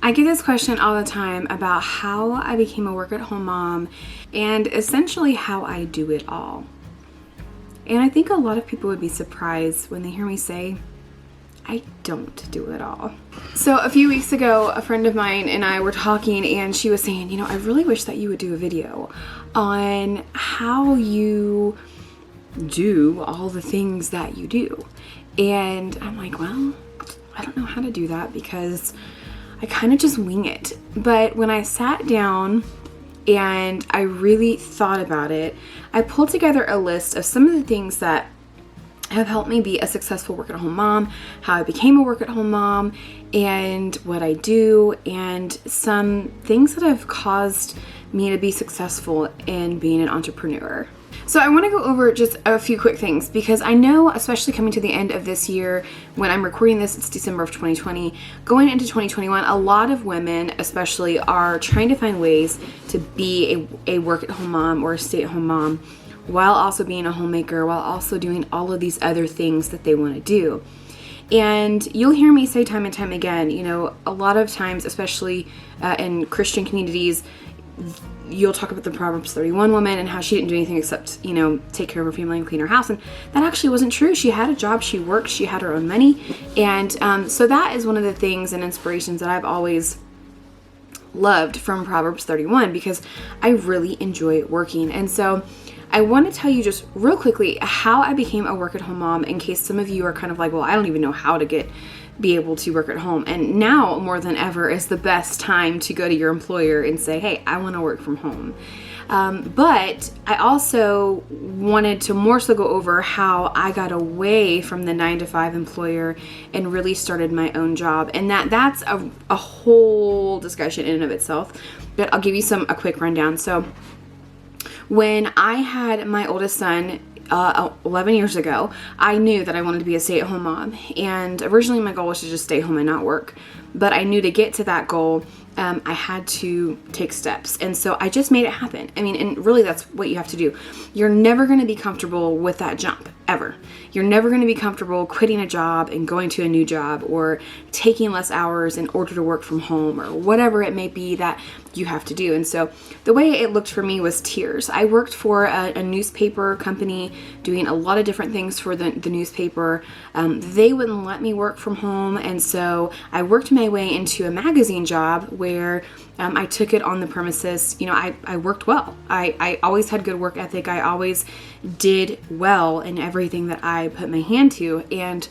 I get this question all the time about how I became a work-at-home mom and essentially how I do it all. And I think a lot of people would be surprised when they hear me say, I don't do it all. So a few weeks ago, a friend of mine and I were talking and she was saying, I really wish that you would do a video on how you do all the things that you do. And I'm like, well, I don't know how to do that because I kind of just wing it. But when I sat down and I really thought about it, I pulled together a list of some of the things that have helped me be a successful work-at-home mom, how I became a work-at-home mom, and what I do, and some things that have caused me to be successful in being an entrepreneur. So I want to go over just a few quick things because I know, especially coming to the end of this year, when I'm recording this, it's December of 2020, going into 2021, a lot of women especially are trying to find ways to be a work-at-home mom or a stay-at-home mom while also being a homemaker, while also doing all of these other things that they want to do. And you'll hear me say time and time again, a lot of times, especially in Christian communities, you'll talk about the Proverbs 31 woman and how she didn't do anything except, take care of her family and clean her house. And that actually wasn't true. She had a job, she worked, she had her own money. And so that is one of the things and inspirations that I've always loved from Proverbs 31 because I really enjoy working. And so I want to tell you just real quickly how I became a work-at-home mom in case some of you are kind of like, well, I don't even know how to be able to work at home. And now more than ever is the best time to go to your employer and say, hey, I want to work from home. But I also wanted to more so go over how I got away from the 9-to-5 employer and really started my own job. And that's a whole discussion in and of itself, but I'll give you a quick rundown. So when I had my oldest son 11 years ago, I knew that I wanted to be a stay-at-home mom. And originally my goal was to just stay home and not work. But I knew to get to that goal, I had to take steps. And so I just made it happen. And really that's what you have to do. You're never going to be comfortable with that jump, ever. You're never going to be comfortable quitting a job and going to a new job or taking less hours in order to work from home or whatever it may be that you have to do. And so the way it looked for me was tiers. I worked for a newspaper company doing a lot of different things for the newspaper. They wouldn't let me work from home. And so I worked my way into a magazine job where I took it on the premises. I worked well. I always had good work ethic. I always did well in everything that I put my hand to. And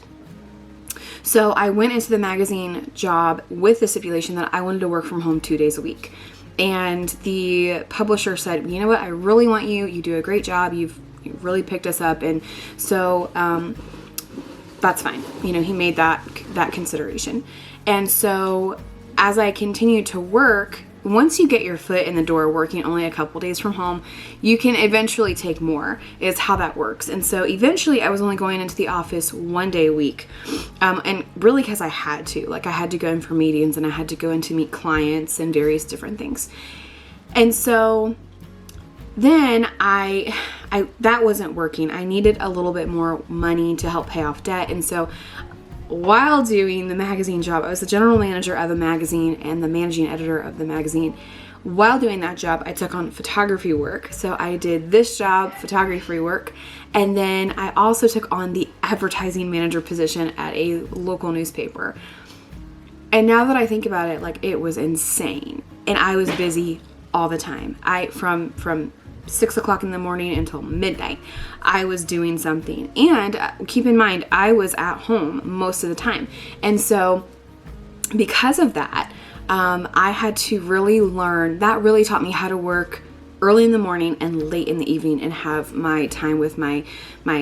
so I went into the magazine job with the stipulation that I wanted to work from home 2 days a week. And the publisher said, you know what, I really want you. You do a great job. You've really picked us up. And so that's fine. He made that consideration. And so as I continued to work, once you get your foot in the door working only a couple days from home, you can eventually take more, is how that works. And so eventually I was only going into the office 1 day a week. And really because I had to. I had to go in for meetings and I had to go in to meet clients and various different things. And so then that wasn't working. I needed a little bit more money to help pay off debt. And so while doing the magazine job, I was the general manager of the magazine and the managing editor of the magazine. While doing that job, I took on photography work. So I did this job, photography work, and then I also took on the advertising manager position at a local newspaper. And now that I think about it, it was insane. And I was busy all the time. From 6 o'clock in the morning until midnight, I was doing something. And keep in mind, I was at home most of the time. And so because of that, I had to really learn. That really taught me how to work early in the morning and late in the evening and have my time with my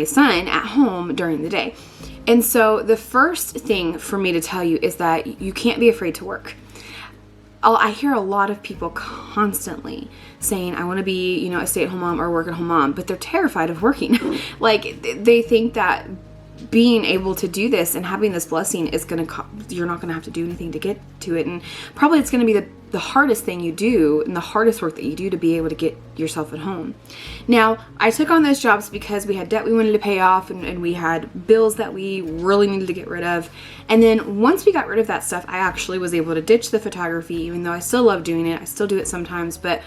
son at home during the day. And so the first thing for me to tell you is that you can't be afraid to work. I hear a lot of people constantly saying, I want to be, a stay-at-home mom or a work-at-home mom, but they're terrified of working. They think that being able to do this and having this blessing is you're not going to have to do anything to get to it. And probably it's going to be the hardest thing you do and the hardest work that you do to be able to get yourself at home. Now, I took on those jobs because we had debt we wanted to pay off, and we had bills that we really needed to get rid of. And then once we got rid of that stuff, I actually was able to ditch the photography, even though I still love doing it. I still do it sometimes, but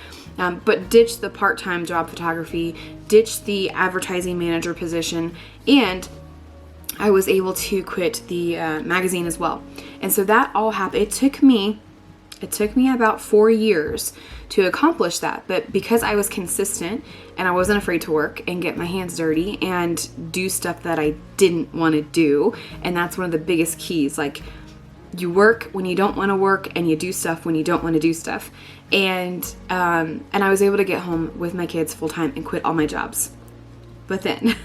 ditch the part-time job photography, ditch the advertising manager position, and I was able to quit the magazine as well. And so that all happened. It took me about 4 years to accomplish that. But because I was consistent and I wasn't afraid to work and get my hands dirty and do stuff that I didn't want to do, and that's one of the biggest keys. Like, you work when you don't want to work, and you do stuff when you don't want to do stuff. And I was able to get home with my kids full time and quit all my jobs. But then,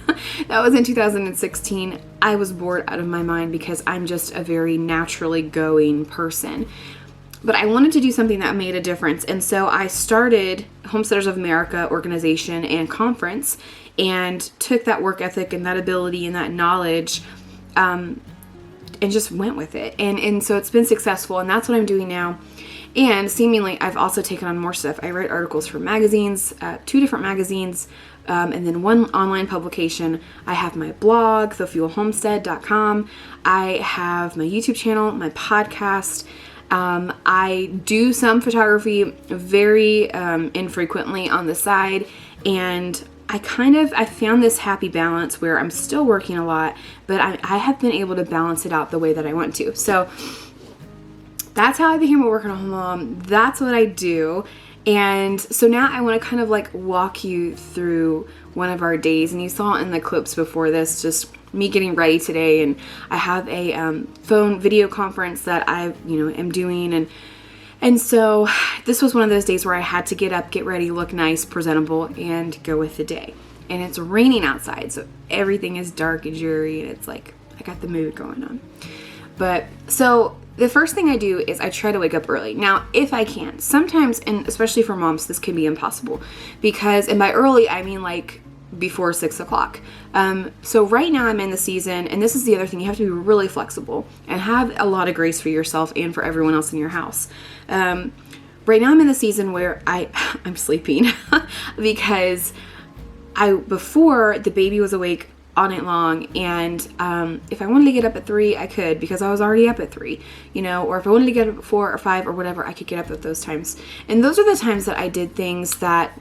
that was in 2016, I was bored out of my mind because I'm just a very naturally going person. But I wanted to do something that made a difference. And so I started Homesteaders of America organization and conference, and took that work ethic and that ability and that knowledge and just went with it. And so it's been successful, and that's what I'm doing now. And seemingly, I've also taken on more stuff. I write articles for magazines, 2 different magazines, and then 1 online publication. I have my blog, thefuelhomestead.com. I have my YouTube channel, my podcast. I do some photography very infrequently on the side, and I found this happy balance where I'm still working a lot, but I have been able to balance it out the way that I want to. So that's how I became a working home mom. That's what I do. And so now I want to kind of like walk you through one of our days. And you saw in the clips before this, just me getting ready today. And I have a phone video conference that I am doing. And so this was one of those days where I had to get up, get ready, look nice, presentable, and go with the day. And it's raining outside, so everything is dark and dreary, and it's like I got the mood going on. But so the first thing I do is I try to wake up early. Now, if I can, sometimes, and especially for moms, this can be impossible because, and by early, I mean like before 6 o'clock. So right now I'm in the season, and this is the other thing, you have to be really flexible and have a lot of grace for yourself and for everyone else in your house. Right now I'm in the season where I'm sleeping because before the baby was awake all night long, and if I wanted to get up at 3, I could, because I was already up at 3, or if I wanted to get up at 4 or 5 or whatever, I could get up at those times. And those are the times that I did things that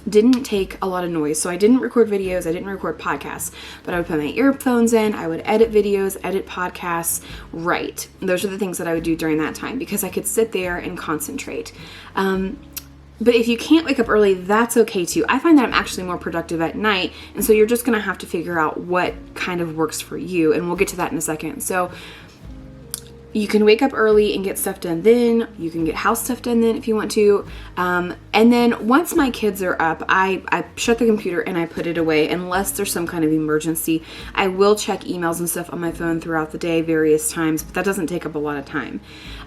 didn't take a lot of noise. So I didn't record videos, I didn't record podcasts, but I would put my earphones in, I would edit videos, edit podcasts, write. Those are the things that I would do during that time because I could sit there and concentrate. But if you can't wake up early, that's okay too. I find that I'm actually more productive at night, and so you're just going to have to figure out what kind of works for you, and we'll get to that in a second. So you can wake up early and get stuff done then. You can get house stuff done then if you want to. And then once my kids are up, I shut the computer and I put it away unless there's some kind of emergency. I will check emails and stuff on my phone throughout the day various times, but that doesn't take up a lot of time.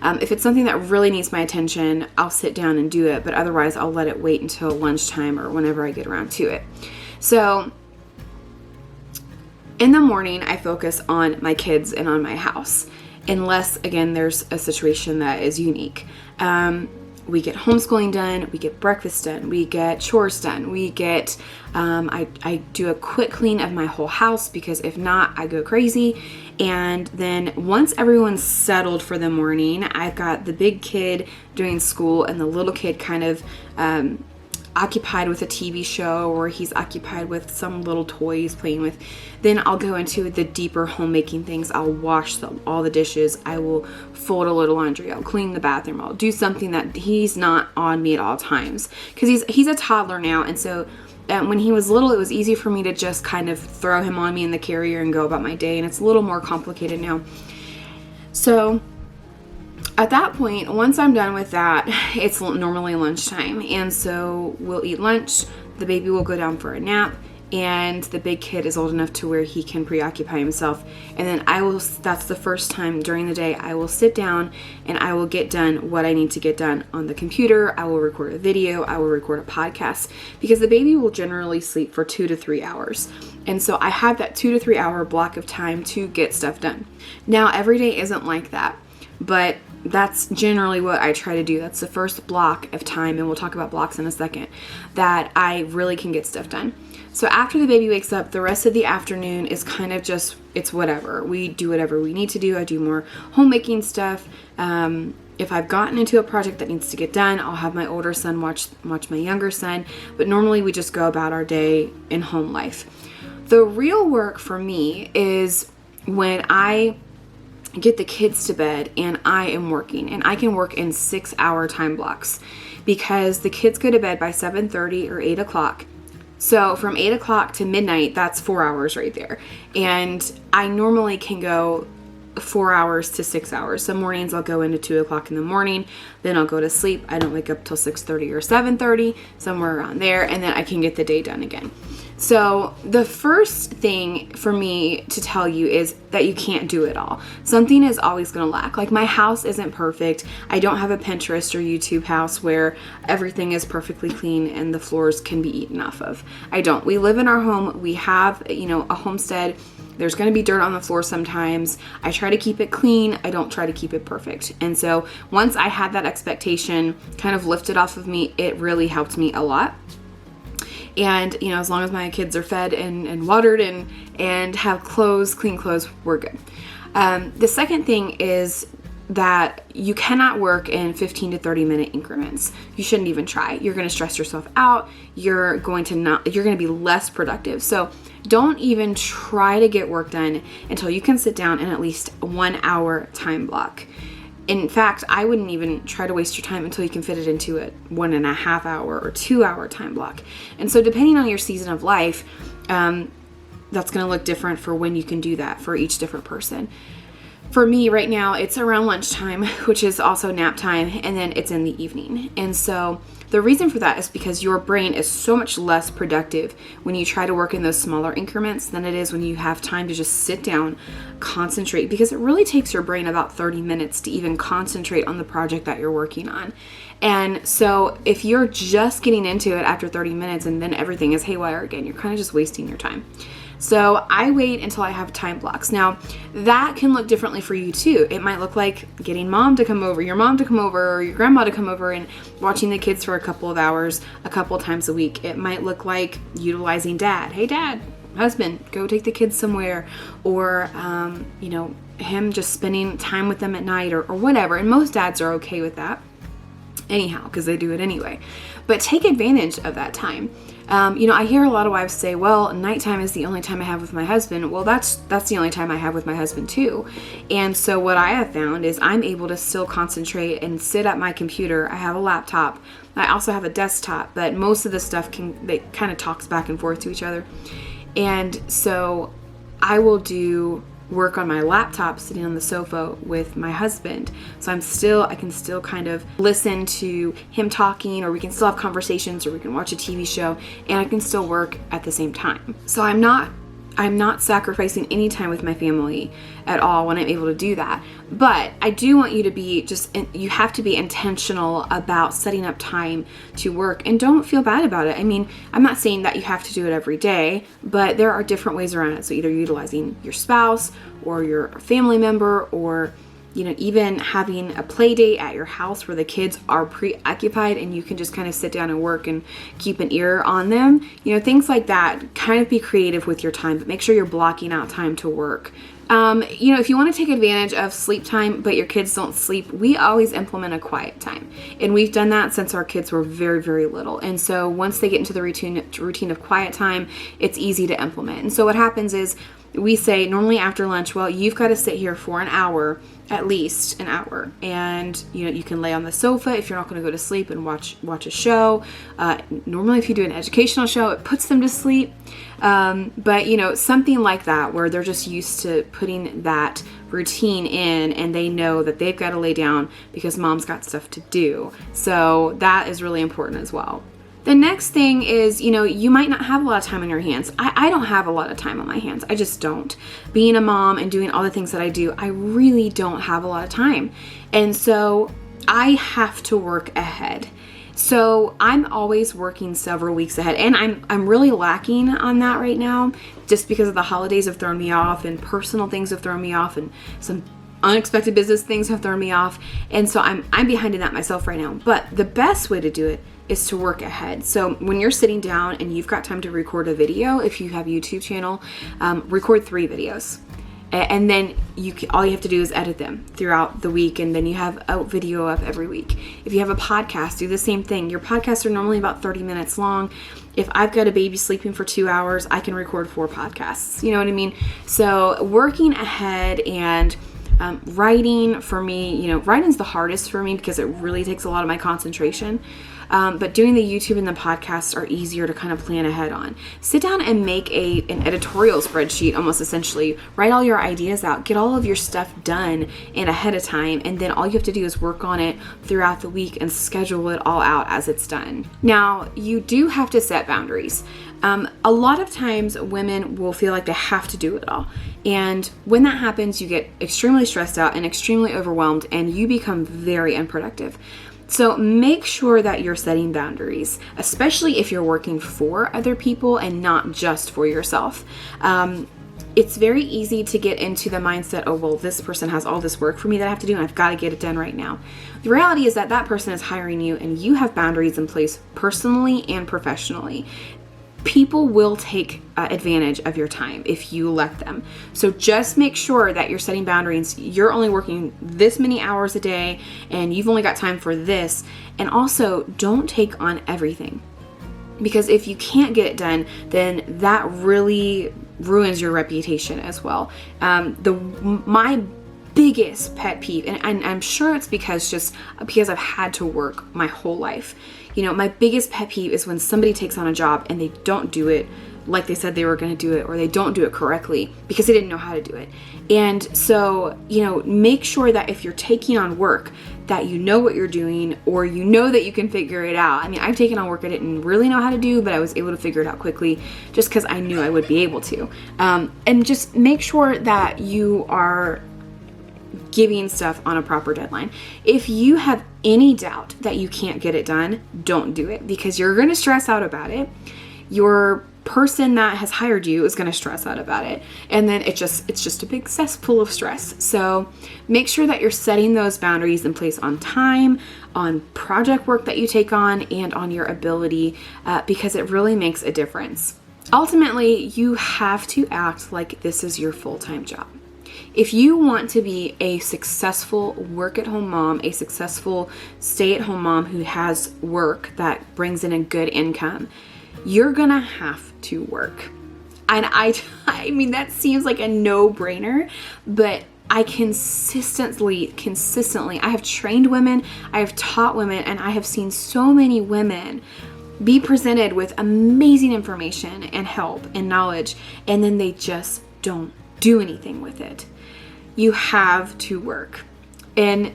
If it's something that really needs my attention, I'll sit down and do it, but otherwise I'll let it wait until lunchtime or whenever I get around to it. So in the morning, I focus on my kids and on my house. Unless, again, there's a situation that is unique. We get homeschooling done, we get breakfast done, we get chores done, we get, I do a quick clean of my whole house because if not, I go crazy. And then once everyone's settled for the morning, I've got the big kid doing school and the little kid kind of occupied with a TV show, or he's occupied with some little toy he's playing with. Then I'll go into the deeper homemaking things. I'll wash all the dishes. I will fold a little laundry. I'll clean the bathroom. I'll do something that he's not on me at all times, because he's a toddler now, and so when he was little, it was easy for me to just kind of throw him on me in the carrier and go about my day, and it's a little more complicated now. So at that point, once I'm done with that, it's normally lunchtime. And so we'll eat lunch, the baby will go down for a nap, and the big kid is old enough to where he can preoccupy himself. And then that's the first time during the day I will sit down and I will get done what I need to get done on the computer. I will record a video, I will record a podcast, because the baby will generally sleep for 2 to 3 hours. And so I have that 2 to 3 hour block of time to get stuff done. Now, every day isn't like that, but that's generally what I try to do. That's the first block of time, and we'll talk about blocks in a second, that I really can get stuff done. So after the baby wakes up, the rest of the afternoon is kind of just, it's whatever. We do whatever we need to do. I do more homemaking stuff. If I've gotten into a project that needs to get done, I'll have my older son watch my younger son. But normally we just go about our day in home life. The real work for me is when I get the kids to bed and I am working, and I can work in 6-hour time blocks because the kids go to bed by 7:30 or 8 o'clock. So from 8 o'clock to midnight, that's 4 hours right there. And I normally can go 4 hours to 6 hours. Some mornings I'll go into 2 o'clock in the morning, then I'll go to sleep. I don't wake up till 6:30 or 7:30, somewhere around there, and then I can get the day done again. So the first thing for me to tell you is that you can't do it all. Something is always going to lack. Like, my house isn't perfect. I don't have a Pinterest or YouTube house where everything is perfectly clean and the floors can be eaten off of. I don't. We live in our home. We have, a homestead. There's going to be dirt on the floor sometimes. I try to keep it clean. I don't try to keep it perfect. And so once I had that expectation kind of lifted off of me, it really helped me a lot. And, as long as my kids are fed and watered and have clean clothes, we're good. The second thing is that you cannot work in 15 to 30 minute increments. You shouldn't even try. You're going to stress yourself out. You're going to be less productive. So don't even try to get work done until you can sit down in at least 1 hour time block. In fact, I wouldn't even try to waste your time until you can fit it into a 1.5 hour or 2 hour time block. And so depending on your season of life, that's going to look different for when you can do that for each different person. For me right now, it's around lunchtime, which is also nap time, and then it's in the evening. And so the reason for that is because your brain is so much less productive when you try to work in those smaller increments than it is when you have time to just sit down, concentrate, because it really takes your brain about 30 minutes to even concentrate on the project that you're working on. And so if you're just getting into it after 30 minutes and then everything is haywire again, you're kind of just wasting your time. So I wait until I have time blocks. Now, that can look differently for you too. It might look like getting your mom to come over, or your grandma to come over and watching the kids for a couple of hours, a couple times a week. It might look like utilizing dad. Hey, dad, husband, go take the kids somewhere. Or, him just spending time with them at night or whatever. And most dads are okay with that anyhow, because they do it anyway. But take advantage of that time. I hear a lot of wives say, well, nighttime is the only time I have with my husband. Well, that's the only time I have with my husband too. And so what I have found is I'm able to still concentrate and sit at my computer. I have a laptop. I also have a desktop, but most of the stuff that kind of talks back and forth to each other. And so I will do work on my laptop sitting on the sofa with my husband. So I can still kind of listen to him talking, or we can still have conversations, or we can watch a TV show, and I can still work at the same time. So I'm not sacrificing any time with my family at all when I'm able to do that. But I do want you to you have to be intentional about setting up time to work, and don't feel bad about it. I mean, I'm not saying that you have to do it every day, but there are different ways around it. So either utilizing your spouse or your family member, or even having a play date at your house where the kids are preoccupied and you can just kind of sit down and work and keep an ear on them. Things like that. Kind of be creative with your time, but make sure you're blocking out time to work. If you want to take advantage of sleep time, but your kids don't sleep, we always implement a quiet time. And we've done that since our kids were very, very little. And so once they get into the routine of quiet time, it's easy to implement. And so what happens is we say normally after lunch, well, you've got to sit here for an hour, at least an hour. And, you can lay on the sofa if you're not going to go to sleep and watch a show. Normally if you do an educational show, it puts them to sleep. But something like that where they're just used to putting that routine in and they know that they've got to lay down because mom's got stuff to do. So that is really important as well. The next thing is, you might not have a lot of time on your hands. I don't have a lot of time on my hands. I just don't. Being a mom and doing all the things that I do, I really don't have a lot of time. And so I have to work ahead. So I'm always working several weeks ahead, and I'm really lacking on that right now, just because of the holidays have thrown me off, and personal things have thrown me off, and some unexpected business things have thrown me off. And so I'm behind in that myself right now. But the best way to do it is to work ahead. So when you're sitting down and you've got time to record a video, if you have a YouTube channel, record 3 videos. And then all you have to do is edit them throughout the week, and then you have a video up every week. If you have a podcast, do the same thing. Your podcasts are normally about 30 minutes long. If I've got a baby sleeping for 2 hours, I can record 4 podcasts. You know what I mean? So working ahead and writing for me, writing's the hardest for me because it really takes a lot of my concentration. But doing the YouTube and the podcasts are easier to kind of plan ahead on. Sit down and make an editorial spreadsheet, almost essentially. Write all your ideas out. Get all of your stuff done and ahead of time. And then all you have to do is work on it throughout the week and schedule it all out as it's done. Now, you do have to set boundaries. A lot of times women will feel like they have to do it all. And when that happens, you get extremely stressed out and extremely overwhelmed, and you become very unproductive. So make sure that you're setting boundaries, especially if you're working for other people and not just for yourself. It's very easy to get into the mindset, oh, well, this person has all this work for me that I have to do, and I've got to get it done right now. The reality is that person is hiring you, and you have boundaries in place personally and professionally. People will take advantage of your time if you let them. So just make sure that you're setting boundaries. You're only working this many hours a day, and you've only got time for this. And also, don't take on everything. Because if you can't get it done, then that really ruins your reputation as well. My biggest pet peeve, and I'm sure it's because I've had to work my whole life. My biggest pet peeve is when somebody takes on a job and they don't do it like they said they were going to do it, or they don't do it correctly because they didn't know how to do it. And so, make sure that if you're taking on work, that you know what you're doing, or that you can figure it out. I mean, I've taken on work I didn't really know how to do, but I was able to figure it out quickly just because I knew I would be able to. And just make sure that you are giving stuff on a proper deadline. If you have any doubt that you can't get it done, don't do it, because you're going to stress out about it. Your person that has hired you is going to stress out about it, and then it's just a big cesspool of stress. So make sure that you're setting those boundaries in place on time, on project work that you take on, and on your ability, because it really makes a difference. Ultimately, you have to act like this is your full-time job. If you want to be a successful work-at-home mom, a successful stay-at-home mom who has work that brings in a good income, you're gonna have to work. And I mean, that seems like a no-brainer, but I consistently, I have trained women, I have taught women, and I have seen so many women be presented with amazing information and help and knowledge, and then they just don't do anything with it. You have to work, and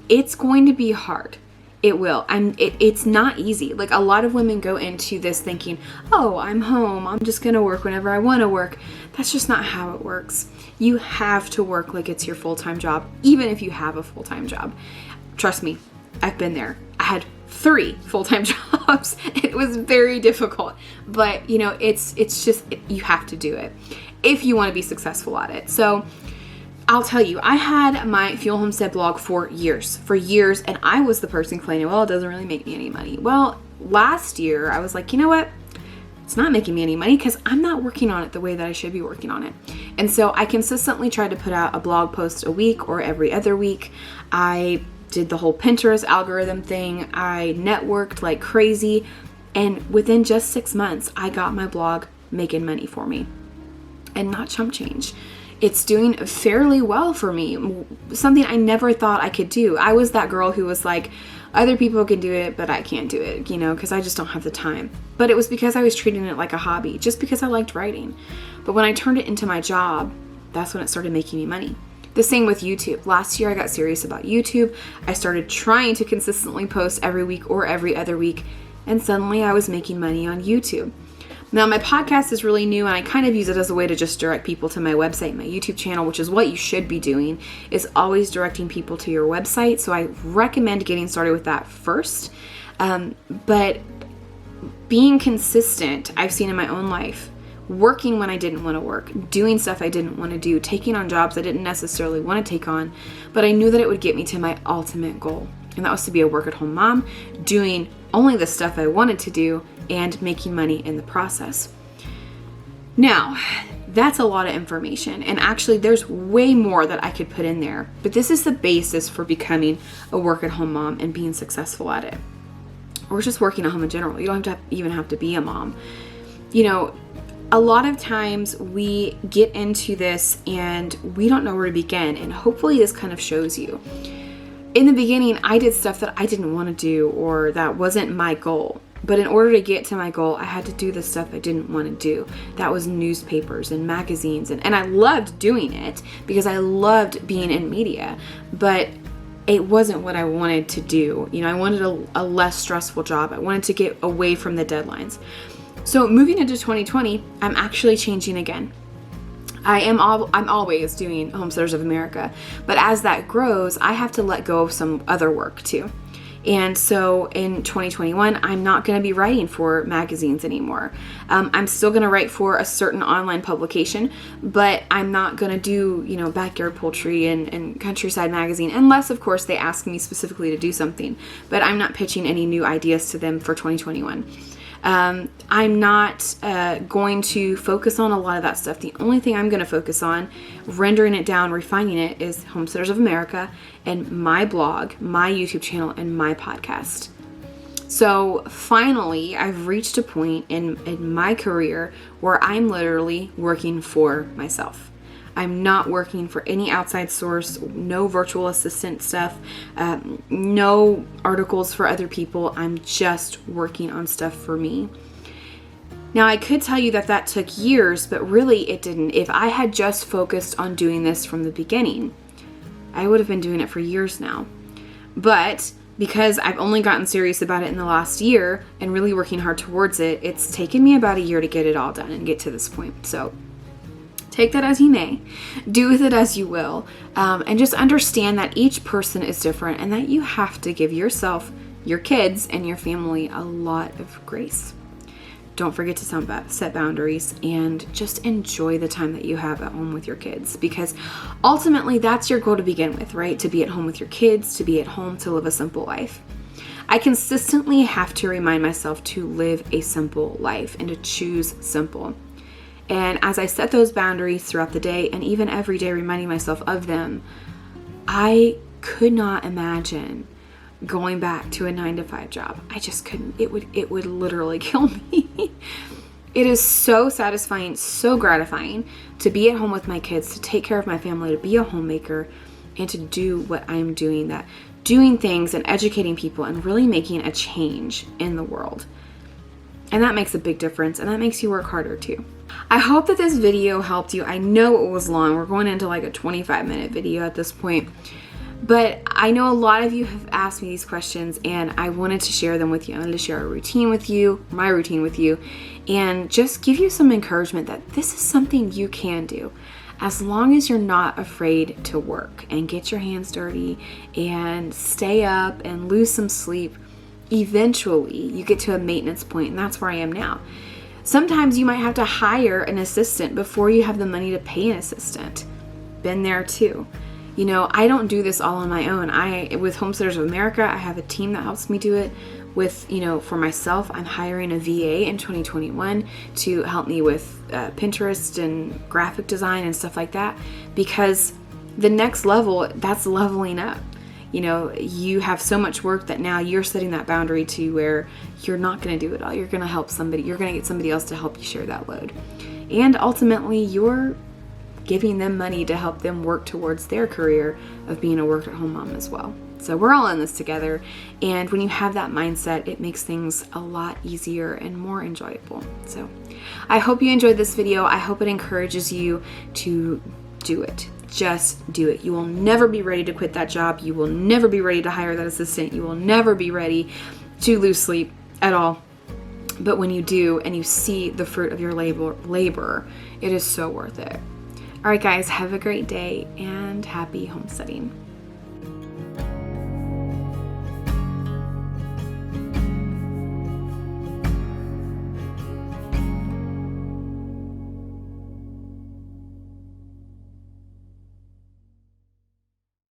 it's going to be hard. It will. It's not easy. Like, a lot of women go into this thinking, oh, I'm home, I'm just going to work whenever I want to work. That's just not how it works. You have to work like it's your full-time job, even if you have a full-time job. Trust me, I've been there. I had 3 full-time jobs. It was very difficult, but it's just, you have to do it if you want to be successful at it. So I'll tell you, I had my Fuel Homestead blog for years, and I was the person complaining, well, it doesn't really make me any money. Well, last year I was like, you know what? It's not making me any money because I'm not working on it the way that I should be working on it. And so I consistently tried to put out a blog post a week or every other week. I did the whole Pinterest algorithm thing. I networked like crazy. And within just 6 months, I got my blog making money for me. And not chump change. It's doing fairly well for me. Something I never thought I could do. I was that girl who was like, other people can do it, but I can't do it, because I just don't have the time. But it was because I was treating it like a hobby, just because I liked writing. But when I turned it into my job, that's when it started making me money. The same with YouTube. Last year I got serious about YouTube. I started trying to consistently post every week or every other week, and suddenly I was making money on YouTube. Now, my podcast is really new, and I kind of use it as a way to just direct people to my website, my YouTube channel, which is what you should be doing, is always directing people to your website. So I recommend getting started with that first. But being consistent, I've seen in my own life, working when I didn't want to work, doing stuff I didn't want to do, taking on jobs I didn't necessarily want to take on, but I knew that it would get me to my ultimate goal. And that was to be a work-at-home mom, doing only the stuff I wanted to do and making money in the process. Now, that's a lot of information. And actually, there's way more that I could put in there. But this is the basis for becoming a work-at-home mom and being successful at it. Or just working at home in general. You don't even have to be a mom. You know, a lot of times we get into this and we don't know where to begin. And hopefully this kind of shows you. In the beginning, I did stuff that I didn't want to do or that wasn't my goal. But in order to get to my goal, I had to do the stuff I didn't want to do. That was newspapers and magazines. And I loved doing it because I loved being in media. But it wasn't what I wanted to do. You know, I wanted a less stressful job. I wanted to get away from the deadlines. So moving into 2020, I'm actually changing again. I'm always doing Homesteaders of America, but as that grows, I have to let go of some other work too. And so in 2021, I'm not going to be writing for magazines anymore. I'm still going to write for a certain online publication, but I'm not going to do, you know, Backyard Poultry and Countryside Magazine, unless, of course, they ask me specifically to do something. But I'm not pitching any new ideas to them for 2021. I'm not going to focus on a lot of that stuff. The only thing I'm going to focus on, rendering it down, refining it, is Homesteaders of America and my blog, my YouTube channel, and my podcast. So finally, I've reached a point in my career where I'm literally working for myself. I'm not working for any outside source, no virtual assistant stuff, no articles for other people. I'm just working on stuff for me. Now, I could tell you that took years, but really it didn't. If I had just focused on doing this from the beginning, I would have been doing it for years now. But because I've only gotten serious about it in the last year and really working hard towards it, it's taken me about a year to get it all done and get to this point. So take that as you may, do with it as you will, and just understand that each person is different and that you have to give yourself, your kids, and your family a lot of grace. Don't forget to set boundaries and just enjoy the time that you have at home with your kids, because ultimately that's your goal to begin with, right? To be at home with your kids, to be at home, to live a simple life. I consistently have to remind myself to live a simple life and to choose simple. And as I set those boundaries throughout the day and even every day reminding myself of them, I could not imagine going back to a 9-to-5 job. I just couldn't. It would literally kill me. It is so satisfying, so gratifying to be at home with my kids, to take care of my family, to be a homemaker, and to do what I'm doing, that doing things and educating people and really making a change in the world. And that makes a big difference, and that makes you work harder too. I hope that this video helped you. I know it was long. We're going into like a 25-minute video at this point. But I know a lot of you have asked me these questions, and I wanted to share them with you. I wanted to share a routine with you, my routine with you, and just give you some encouragement that this is something you can do. As long as you're not afraid to work and get your hands dirty and stay up and lose some sleep, eventually you get to a maintenance point, and that's where I am now. Sometimes you might have to hire an assistant before you have the money to pay an assistant. Been there too. You know, I don't do this all on my own. With Homesteaders of America, I have a team that helps me do it. For myself, I'm hiring a VA in 2021 to help me with Pinterest and graphic design and stuff like that, because the next level, that's leveling up. You know, you have so much work that now you're setting that boundary to where you're not going to do it all. You're going to help somebody. You're going to get somebody else to help you share that load. And ultimately, you're giving them money to help them work towards their career of being a work-at-home mom as well. So we're all in this together. And when you have that mindset, it makes things a lot easier and more enjoyable. So I hope you enjoyed this video. I hope it encourages you to do it. Just do it. You will never be ready to quit that job. You will never be ready to hire that assistant. You will never be ready to lose sleep at all. But when you do and you see the fruit of your labor, it is so worth it. All right, guys, have a great day and happy homesteading.